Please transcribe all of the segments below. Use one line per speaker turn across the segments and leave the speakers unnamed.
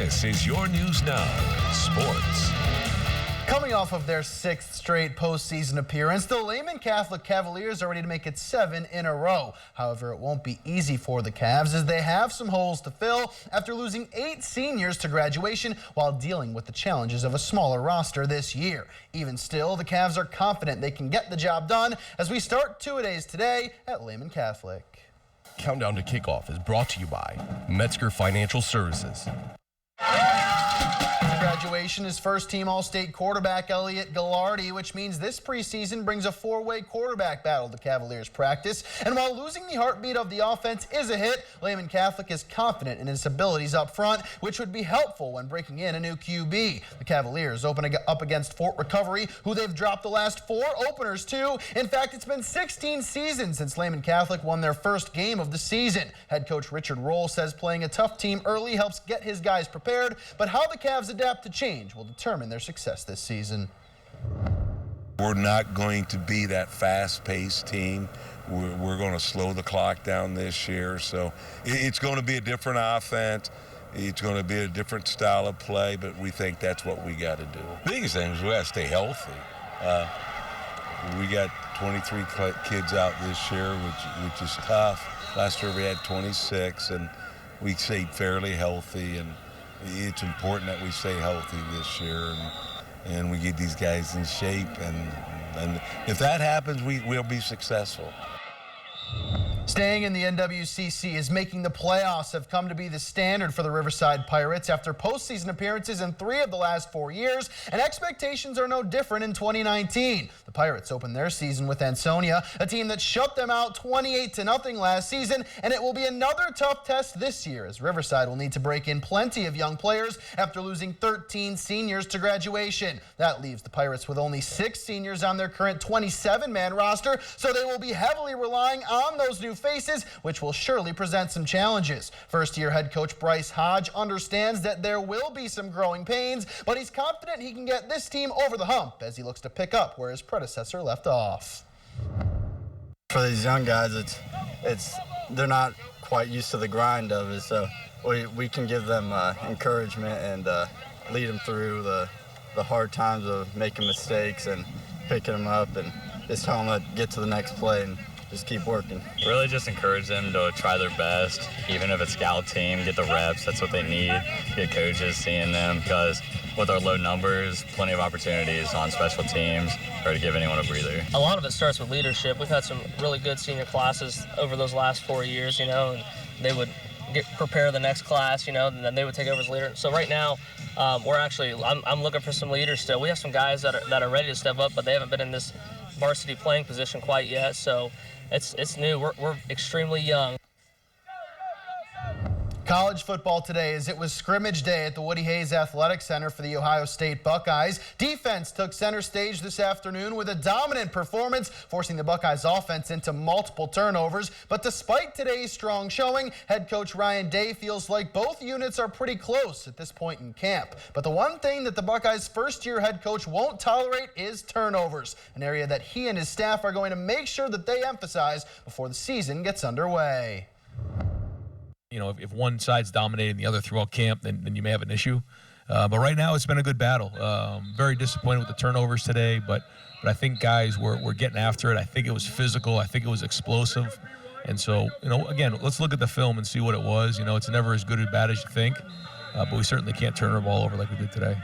This is your News Now Sports.
Coming off of their 6th straight postseason appearance, the Lehman Catholic Cavaliers are ready to make it 7 in a row. However, it won't be easy for the Cavs as they have some holes to fill after losing 8 seniors to graduation while dealing with the challenges of a smaller roster this year. Even still, the Cavs are confident they can get the job done as we start two-a-days today at Lehman Catholic.
Countdown to Kickoff is brought to you by Metzger Financial Services.
Graduation is first-team All-State quarterback Elliot Gallardi, which means this preseason brings a 4-way quarterback battle to Cavaliers practice. And while losing the heartbeat of the offense is a hit, Lehman Catholic is confident in its abilities up front, which would be helpful when breaking in a new QB. The Cavaliers open up against Fort Recovery, who they've dropped the last 4 openers to. In fact, it's been 16 seasons since Lehman Catholic won their first game of the season. Head coach Richard Roll says playing a tough team early helps get his guys prepared, but how the Cavs adapt to change will determine their success this season.
We're not going to be that fast-paced team. We're going to slow the clock down this year, so it's going to be a different offense. It's going to be a different style of play, but we think that's what we got to do. The biggest thing is we got to stay healthy. We got 23 kids out this year, which is tough. Last year we had 26, and we stayed fairly healthy, and it's important that we stay healthy this year and we get these guys in shape, and if that happens, we'll be successful.
Staying in the NWCC is making the playoffs have come to be the standard for the Riverside Pirates after postseason appearances in 3 of the last 4 years, and expectations are no different in 2019. The Pirates opened their season with Ansonia, a team that shut them out 28-0 last season, and it will be another tough test this year as Riverside will need to break in plenty of young players after losing 13 seniors to graduation. That leaves the Pirates with only 6 seniors on their current 27-man roster, so they will be heavily relying on those new faces, which will surely present some challenges. First-year head coach Bryce Hodge understands that there will be some growing pains, but he's confident he can get this team over the hump as he looks to pick up where his predecessor left off.
For these young guys, they're not quite used to the grind of it, so we can give them encouragement and lead them through the hard times of making mistakes and picking them up and just tell them to get to the next play and just keep working.
Really just encourage them to try their best, even if it's scout team, get the reps. That's what they need, get coaches seeing them, because with our low numbers, plenty of opportunities on special teams or to give anyone a breather.
A lot of it starts with leadership. We've had some really good senior classes over those last 4 years, and they would prepare the next class, and then they would take over as leader. So right now, I'm looking for some leaders still. We have some guys that are ready to step up, but they haven't been in this varsity playing position quite yet, so it's new. We're extremely young.
College football today as it was scrimmage day at the Woody Hayes Athletic Center for the Ohio State Buckeyes. Defense took center stage this afternoon with a dominant performance, forcing the Buckeyes offense into multiple turnovers. But despite today's strong showing, head coach Ryan Day feels like both units are pretty close at this point in camp. But the one thing that the Buckeyes' first-year head coach won't tolerate is turnovers, an area that he and his staff are going to make sure that they emphasize before the season gets underway.
If one side's dominating the other throughout camp, then you may have an issue. But right now, it's been a good battle. Very disappointed with the turnovers today, but I think guys were getting after it. I think it was physical. I think it was explosive. And so, again, let's look at the film and see what it was. It's never as good or bad as you think, but we certainly can't turn the ball over like we did today.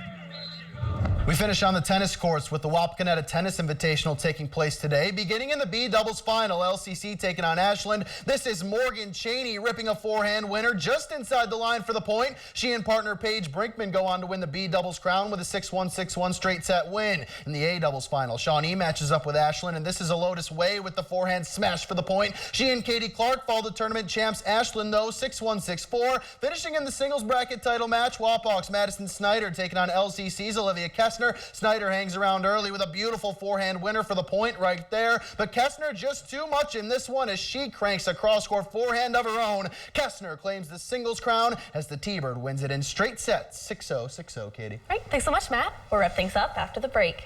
We finish on the tennis courts with the Wapakoneta Tennis Invitational taking place today. Beginning in the B doubles final, LCC taking on Ashland. This is Morgan Cheney ripping a forehand winner just inside the line for the point. She and partner Paige Brinkman go on to win the B doubles crown with a 6-1, 6-1 straight set win. In the A doubles final, Shawnee matches up with Ashland, and this is Lotus Way with the forehand smash for the point. She and Katie Clark fall the tournament champs. Ashland, though, 6-1, 6-4. Finishing in the singles bracket title match, Wapauks Madison Snyder taking on LCC's Olivia Kessner. Snyder hangs around early with a beautiful forehand winner for the point right there, but Kessner just too much in this one as she cranks a cross-court forehand of her own. Kessner claims the singles crown as the T-Bird wins it in straight sets, 6-0, 6-0, Katie.
All right, thanks so much, Matt. We'll wrap things up after the break.